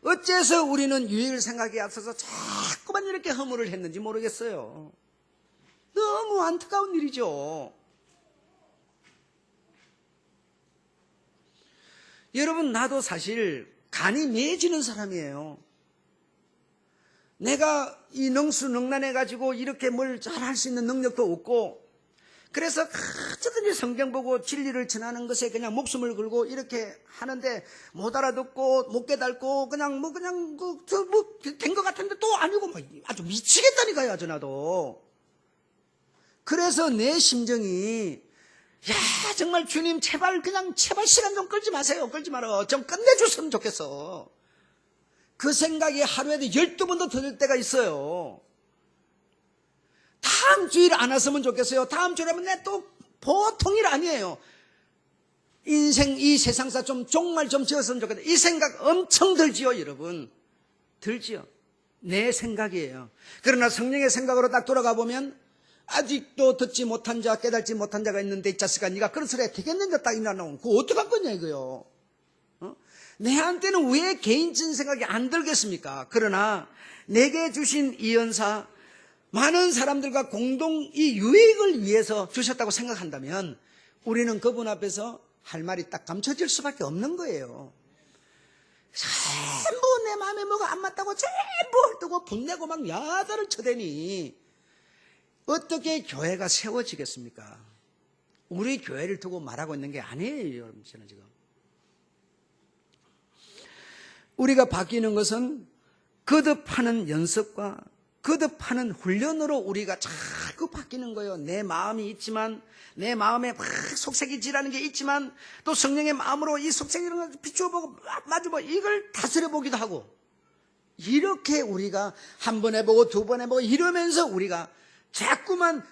어째서 우리는 유익을 생각이 앞서서 자꾸만 이렇게 허물을 했는지 모르겠어요. 너무 안타까운 일이죠. 여러분 나도 사실 간이 매지는 사람이에요. 내가 이 능수능란해가지고 이렇게 뭘 잘할 수 있는 능력도 없고 그래서 어쩌든지 성경 보고 진리를 전하는 것에 그냥 목숨을 걸고 이렇게 하는데 못 알아듣고 못 깨닫고 그냥 된 것 같은데 또 아니고 막 아주 미치겠다니까요. 아주 나도. 그래서 내 심정이 야 정말 주님 제발 시간 좀 끌지 마세요. 끌지 말어. 좀 끝내줬으면 좋겠어. 그 생각이 하루에도 12번도 더 들 때가 있어요. 다음 주일 안 왔으면 좋겠어요. 다음 주라면 내 또 보통 일 아니에요. 인생 이 세상사 좀 종말 좀 지었으면 좋겠다. 이 생각 엄청 들지요, 여러분. 들지요. 내 생각이에요. 그러나 성령의 생각으로 딱 돌아가 보면 아직도 듣지 못한 자, 깨닫지 못한 자가 있는데 이 자식아 네가 그런 소리 되겠는가 딱 일어나면 그거 어떡할 거냐 이거요. 내한테는 왜 개인적인 생각이 안 들겠습니까? 그러나 내게 주신 이 은사 많은 사람들과 공동 이 유익을 위해서 주셨다고 생각한다면 우리는 그분 앞에서 할 말이 딱 감춰질 수밖에 없는 거예요. 전부 내 마음에 뭐가 안 맞다고 전부 헐떡고 분내고 막 야단을 쳐대니 어떻게 교회가 세워지겠습니까? 우리 교회를 두고 말하고 있는 게 아니에요, 여러분. 저는 지금 우리가 바뀌는 것은 거듭하는 연습과 거듭하는 훈련으로 우리가 자꾸 바뀌는 거예요. 내 마음이 있지만 내 마음에 막 속색이질하는 게 있지만 또 성령의 마음으로 이 속색이라는 걸 비추어보고 마주보고 이걸 다스려보기도 하고 이렇게 우리가 한 번 해보고 두 번 해보고 이러면서 우리가 자꾸만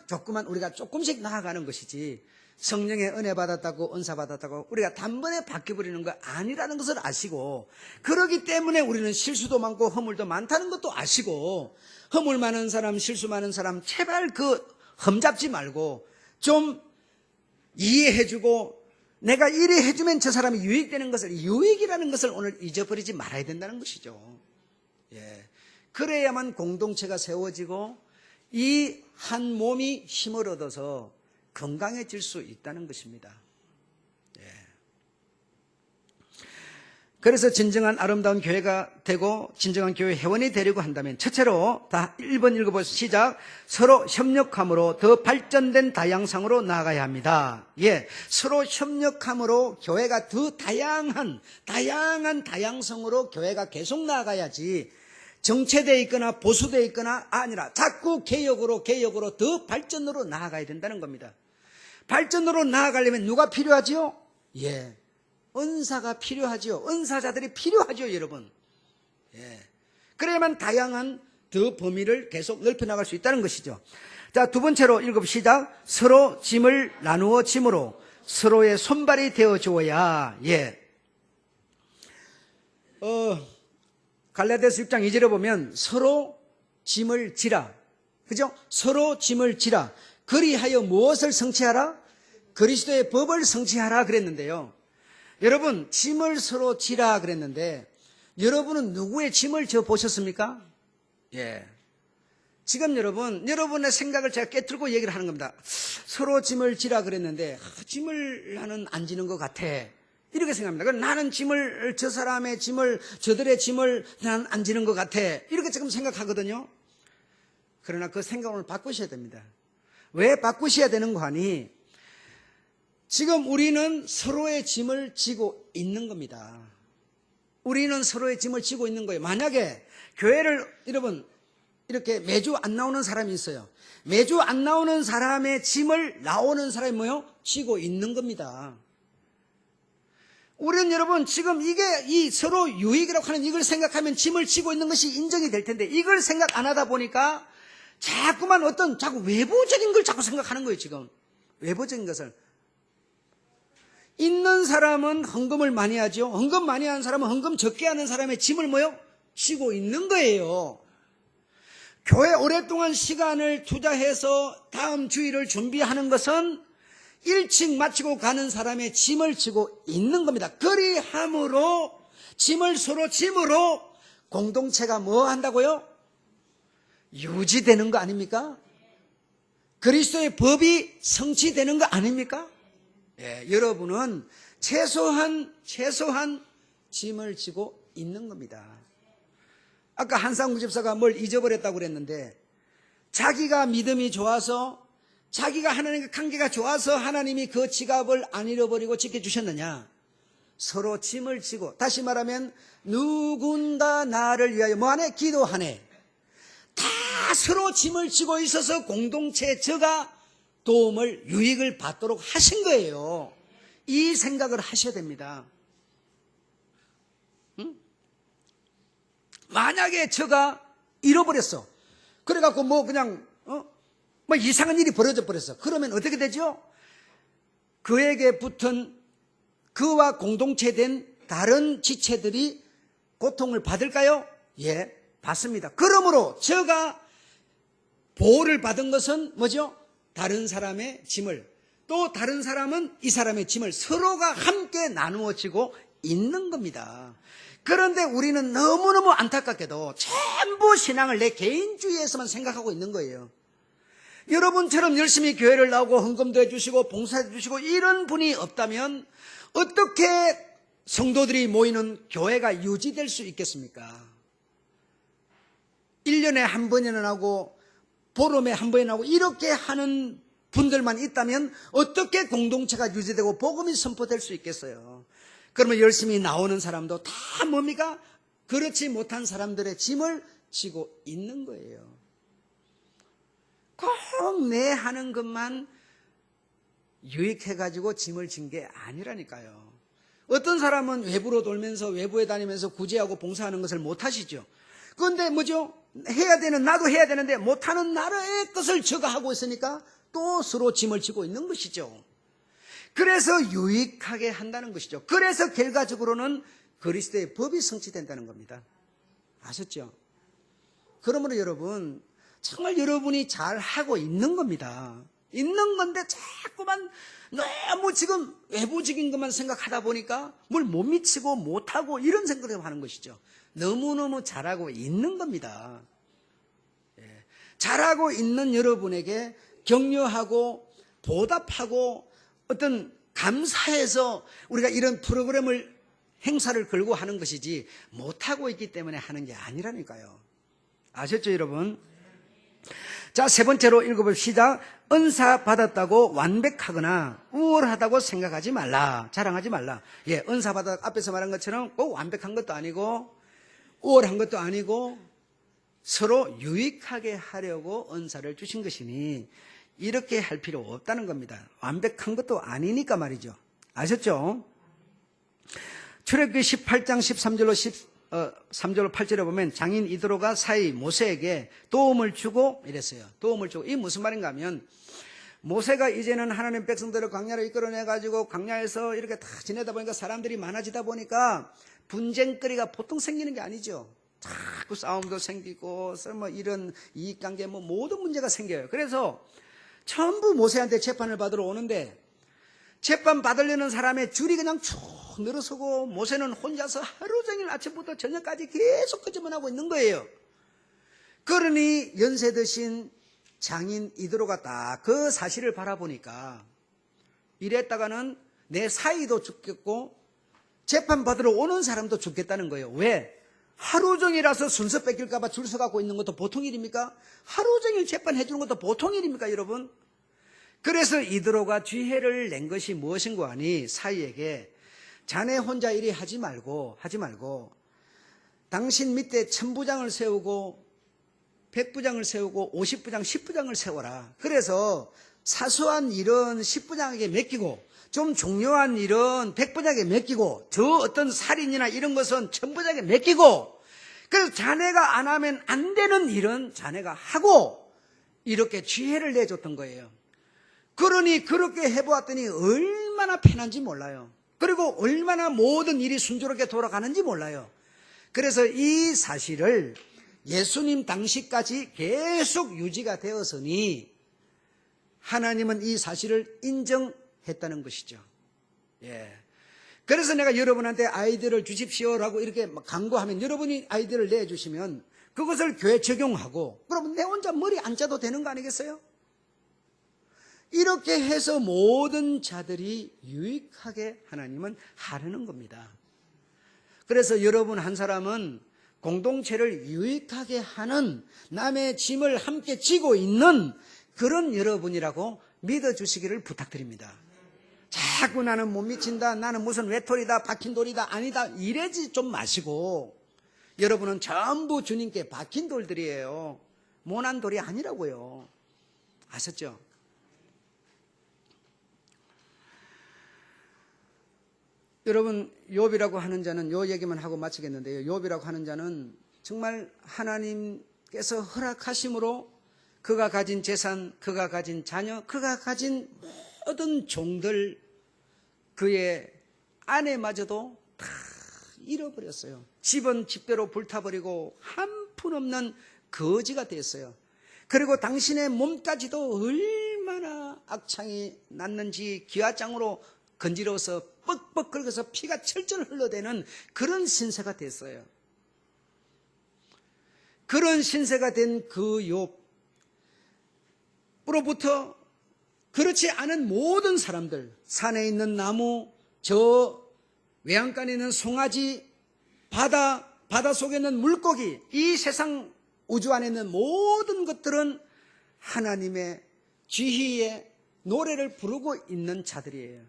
우리가 조금씩 나아가는 것이지 성령의 은혜 받았다고 은사 받았다고 우리가 단번에 바뀌어버리는 거 아니라는 것을 아시고 그렇기 때문에 우리는 실수도 많고 허물도 많다는 것도 아시고 허물 많은 사람 실수 많은 사람 제발 그 험잡지 말고 좀 이해해주고 내가 이래 해주면 저 사람이 유익되는 것을, 유익이라는 것을 오늘 잊어버리지 말아야 된다는 것이죠. 예. 그래야만 공동체가 세워지고 이 한 몸이 힘을 얻어서 건강해질 수 있다는 것입니다. 예. 그래서 진정한 아름다운 교회가 되고 진정한 교회 회원이 되려고 한다면 첫째로 다 1번 읽어보시죠. 시작. 서로 협력함으로 더 발전된 다양성으로 나아가야 합니다. 예, 서로 협력함으로 교회가 더 다양한 다양성으로 교회가 계속 나아가야지 정체되어 있거나 보수되어 있거나 아니라 자꾸 개혁으로 더 발전으로 나아가야 된다는 겁니다. 발전으로 나아가려면 누가 필요하지요? 예, 은사가 필요하지요. 은사자들이 필요하죠, 여러분. 예. 그래야만 다양한 더 범위를 계속 넓혀나갈 수 있다는 것이죠. 자, 두 번째로 읽어봅시다. 서로 짐을 나누어 짐으로 서로의 손발이 되어 주어야. 예. 갈라디아서 6장 2절에 보면 서로 짐을 지라. 그죠? 서로 짐을 지라. 그리하여 무엇을 성취하라? 그리스도의 법을 성취하라 그랬는데요. 여러분, 짐을 서로 지라 그랬는데 여러분은 누구의 짐을 져 보셨습니까? 예. 지금 여러분의 생각을 제가 깨뜨리고 얘기를 하는 겁니다. 서로 짐을 지라 그랬는데 짐을 나는 안 지는 것 같아. 이렇게 생각합니다. 나는 짐을, 저 사람의 짐을, 저들의 짐을 나는 안 지는 것 같아. 이렇게 지금 생각하거든요. 그러나 그 생각을 바꾸셔야 됩니다. 왜 바꾸셔야 되는 거 하니? 지금 우리는 서로의 짐을 지고 있는 겁니다. 우리는 서로의 짐을 지고 있는 거예요. 만약에 교회를 여러분 이렇게 매주 안 나오는 사람이 있어요. 매주 안 나오는 사람의 짐을 나오는 사람이 뭐요? 지고 있는 겁니다. 우리는 여러분 지금 이게 이 서로 유익이라고 하는 이걸 생각하면 짐을 지고 있는 것이 인정이 될 텐데 이걸 생각 안 하다 보니까 자꾸 외부적인 걸 자꾸 생각하는 거예요. 지금 외부적인 것을. 있는 사람은 헌금을 많이 하죠. 헌금 많이 하는 사람은 헌금 적게 하는 사람의 짐을 뭐요? 지고 있는 거예요. 교회 오랫동안 시간을 투자해서 다음 주일을 준비하는 것은 일찍 마치고 가는 사람의 짐을 지고 있는 겁니다. 그리함으로 짐을 서로 짐으로 공동체가 뭐 한다고요? 유지되는 거 아닙니까? 그리스도의 법이 성취되는 거 아닙니까? 예, 여러분은 최소한 짐을 지고 있는 겁니다. 아까 한상구 집사가 뭘 잊어버렸다고 그랬는데 자기가 믿음이 좋아서 자기가 하나님과 관계가 좋아서 하나님이 그 지갑을 안 잃어버리고 지켜주셨느냐? 서로 짐을 지고, 다시 말하면 누군가 나를 위하여 뭐하네? 기도하네. 다 서로 짐을 지고 있어서 공동체 저가 도움을 유익을 받도록 하신 거예요. 이 생각을 하셔야 됩니다. 응? 만약에 저가 잃어버렸어. 그래갖고 그냥 이상한 일이 벌어져 버렸어. 그러면 어떻게 되죠? 그에게 붙은 그와 공동체된 다른 지체들이 고통을 받을까요? 예, 받습니다. 그러므로 저가 보호를 받은 것은 뭐죠? 다른 사람의 짐을, 또 다른 사람은 이 사람의 짐을 서로가 함께 나누어지고 있는 겁니다. 그런데 우리는 너무너무 안타깝게도 전부 신앙을 내 개인주의에서만 생각하고 있는 거예요. 여러분처럼 열심히 교회를 나오고 헌금도 해주시고 봉사해 주시고 이런 분이 없다면 어떻게 성도들이 모이는 교회가 유지될 수 있겠습니까? 1년에 한 번이나 하고 보름에 한 번이나 하고 이렇게 하는 분들만 있다면 어떻게 공동체가 유지되고 복음이 선포될 수 있겠어요? 그러면 열심히 나오는 사람도 다 뭡니까? 그렇지 못한 사람들의 짐을 지고 있는 거예요. 꼭 내 하는 것만 유익해가지고 짐을 진 게 아니라니까요. 어떤 사람은 외부로 돌면서 외부에 다니면서 구제하고 봉사하는 것을 못하시죠. 그런데 뭐죠? 나도 해야 되는데 못하는 나라의 것을 저가 하고 있으니까 또 서로 짐을 지고 있는 것이죠. 그래서 유익하게 한다는 것이죠. 그래서 결과적으로는 그리스도의 법이 성취된다는 겁니다. 아셨죠? 그러므로 여러분 정말 여러분이 잘 하고 있는 겁니다. 있는 건데 자꾸만 너무 지금 외부적인 것만 생각하다 보니까 뭘 못 미치고 못하고 이런 생각을 하는 것이죠. 너무너무 잘하고 있는 겁니다. 예. 잘하고 있는 여러분에게 격려하고 보답하고 어떤 감사해서 우리가 이런 프로그램을 행사를 걸고 하는 것이지 못하고 있기 때문에 하는 게 아니라니까요. 아셨죠, 여러분? 자, 세 번째로 읽어봅시다. 은사 받았다고 완벽하거나 우월하다고 생각하지 말라. 자랑하지 말라. 예, 은사 받았, 앞에서 말한 것처럼 꼭 완벽한 것도 아니고 우월한 것도 아니고 서로 유익하게 하려고 은사를 주신 것이니 이렇게 할 필요 없다는 겁니다. 완벽한 것도 아니니까 말이죠. 아셨죠? 출애굽기 18장 13절로 3절로 8절에 보면 장인 이드로가 사이 모세에게 도움을 주고 이랬어요. 도움을 주고. 이 무슨 말인가 하면 모세가 이제는 하나님 백성들을 광야로 이끌어내가지고 광야에서 이렇게 다 지내다 보니까 사람들이 많아지다 보니까 분쟁거리가 보통 생기는 게 아니죠. 자꾸 싸움도 생기고 뭐 이런 이익관계 뭐 모든 문제가 생겨요. 그래서 전부 모세한테 재판을 받으러 오는데 재판 받으려는 사람의 줄이 그냥 쭉 늘어서고 모세는 혼자서 하루 종일 아침부터 저녁까지 계속 끄집어 나고 있는 거예요. 그러니 연세 드신 장인 이드로가 딱 그 사실을 바라보니까 이랬다가는 내 사이도 죽겠고 재판 받으러 오는 사람도 죽겠다는 거예요. 왜? 하루 종일이라서 순서 뺏길까 봐 줄 서갖고 있는 것도 보통 일입니까? 하루 종일 재판해 주는 것도 보통 일입니까, 여러분? 그래서 이드로가 지혜를 낸 것이 무엇인고 하니 사이에게 자네 혼자 이리 하지 말고 당신 밑에 1000부장을 세우고 100부장을 세우고 50부장 10부장을 세워라. 그래서 사소한 일은 10부장에게 맡기고 좀 중요한 일은 100부장에게 맡기고 저 어떤 살인이나 이런 것은 1000부장에게 맡기고 그래서 자네가 안 하면 안 되는 일은 자네가 하고 이렇게 지혜를 내줬던 거예요. 그러니 그렇게 해보았더니 얼마나 편한지 몰라요. 그리고 얼마나 모든 일이 순조롭게 돌아가는지 몰라요. 그래서 이 사실을 예수님 당시까지 계속 유지가 되었으니 하나님은 이 사실을 인정했다는 것이죠. 예. 그래서 내가 여러분한테 아이디어를 주십시오라고 이렇게 강구하면 여러분이 아이디어를 내주시면 그것을 교회에 적용하고 그러면 내 혼자 머리 안 짜도 되는 거 아니겠어요? 이렇게 해서 모든 자들이 유익하게 하나님은 하려는 겁니다. 그래서 여러분 한 사람은 공동체를 유익하게 하는 남의 짐을 함께 지고 있는 그런 여러분이라고 믿어주시기를 부탁드립니다. 자꾸 나는 못 미친다, 나는 무슨 외톨이다, 박힌 돌이다, 아니다 이래지 좀 마시고 여러분은 전부 주님께 박힌 돌들이에요. 모난 돌이 아니라고요. 아셨죠? 여러분 욥이라고 하는 자는 요 얘기만 하고 마치겠는데요. 욥이라고 하는 자는 정말 하나님께서 허락하심으로 그가 가진 재산, 그가 가진 자녀, 그가 가진 모든 종들 그의 아내마저도 다 잃어버렸어요. 집은 집대로 불타버리고 한 푼 없는 거지가 됐어요. 그리고 당신의 몸까지도 얼마나 악창이 났는지 기와장으로 건지러워서 뻑뻑 긁어서 피가 철철 흘러대는 그런 신세가 됐어요. 그런 신세가 된 그 욥으로부터 그렇지 않은 모든 사람들, 산에 있는 나무, 저 외양간에 있는 송아지, 바다 속에 있는 물고기, 이 세상 우주 안에 있는 모든 것들은 하나님의 지휘의 노래를 부르고 있는 자들이에요.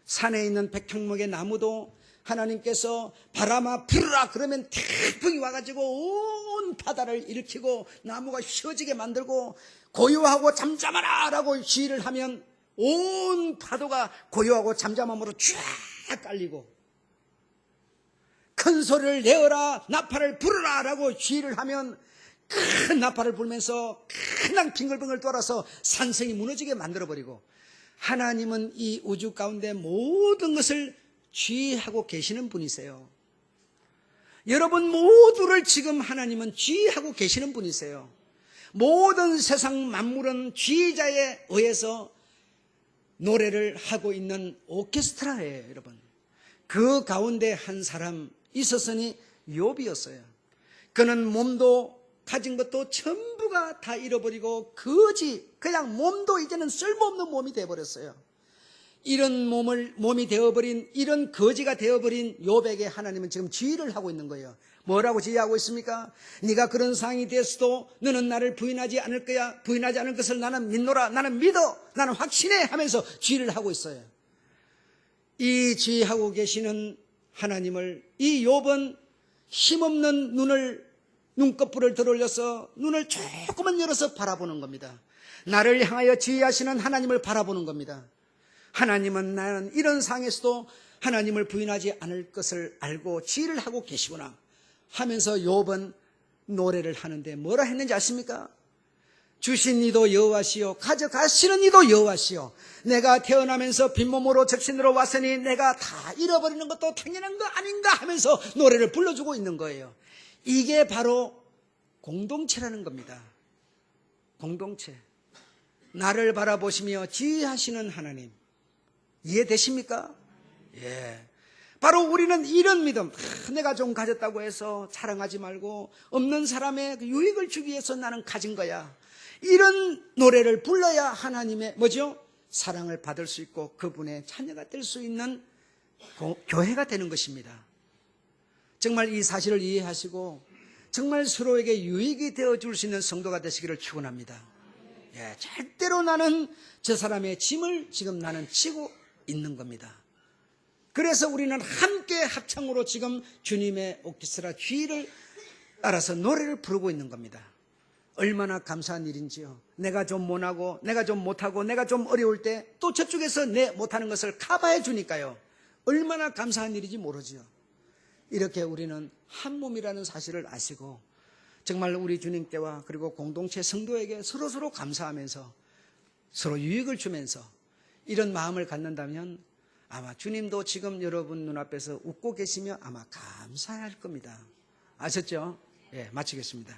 산에 있는 백향목의 나무도 하나님께서 바람아 불어라 그러면 태풍이 와가지고 온 바다를 일으키고 나무가 휘어지게 만들고 고요하고 잠잠하라 라고 지휘를 하면 온 파도가 고요하고 잠잠함으로 쫙 깔리고 큰 소리를 내어라 나팔을 불어라 라고 지휘를 하면 큰 나팔을 불면서 그냥 빙글빙글 돌아서 산성이 무너지게 만들어버리고 하나님은 이 우주 가운데 모든 것을 지휘하고 계시는 분이세요. 여러분 모두를 지금 하나님은 지휘하고 계시는 분이세요. 모든 세상 만물은 지휘자에 의해서 노래를 하고 있는 오케스트라예요, 여러분. 그 가운데 한 사람 있었으니 욥이었어요. 그는 몸도 가진 것도 전부가 다 잃어버리고 그냥 몸도 이제는 쓸모없는 몸이 되어버렸어요. 이런 몸이 되어버린, 이런 거지가 되어버린 욥에게 하나님은 지금 지휘를 하고 있는 거예요. 뭐라고 지휘하고 있습니까? 네가 그런 상황이 됐어도 너는 나를 부인하지 않을 거야. 부인하지 않을 것을 나는 믿노라. 나는 믿어. 나는 확신해. 하면서 지휘를 하고 있어요. 이 지휘하고 계시는 하나님을 이 욥은 힘없는 눈꺼풀을 들어올려서 눈을 조금만 열어서 바라보는 겁니다. 나를 향하여 지휘하시는 하나님을 바라보는 겁니다. 하나님은 나는 이런 상황에서도 하나님을 부인하지 않을 것을 알고 지휘를 하고 계시구나 하면서 욥은 노래를 하는데 뭐라 했는지 아십니까? 주신 이도 여호와시요 가져가시는 이도 여호와시요 내가 태어나면서 빈몸으로 적신으로 왔으니 내가 다 잃어버리는 것도 당연한 거 아닌가 하면서 노래를 불러주고 있는 거예요. 이게 바로 공동체라는 겁니다. 공동체. 나를 바라보시며 지휘하시는 하나님. 이해되십니까? 예. 바로 우리는 이런 믿음, 내가 좀 가졌다고 해서 자랑하지 말고 없는 사람의 유익을 주기 위해서 나는 가진 거야. 이런 노래를 불러야 하나님의 뭐죠? 사랑을 받을 수 있고 그분의 자녀가 될 수 있는 교회가 되는 것입니다. 정말 이 사실을 이해하시고 정말 서로에게 유익이 되어줄 수 있는 성도가 되시기를 축원합니다. 예, 절대로 나는 저 사람의 짐을 지금 나는 지고 있는 겁니다. 그래서 우리는 함께 합창으로 지금 주님의 오케스트라 지휘를 따라서 노래를 부르고 있는 겁니다. 얼마나 감사한 일인지요. 내가 좀 못하고 내가 좀 못하고 내가 좀 어려울 때 또 저쪽에서 내 못하는 것을 커버해 주니까요. 얼마나 감사한 일인지 모르지요. 이렇게 우리는 한 몸이라는 사실을 아시고 정말 우리 주님께와 그리고 공동체 성도에게 서로 감사하면서 서로 유익을 주면서 이런 마음을 갖는다면 아마 주님도 지금 여러분 눈앞에서 웃고 계시며 아마 감사할 겁니다. 아셨죠? 예, 마치겠습니다.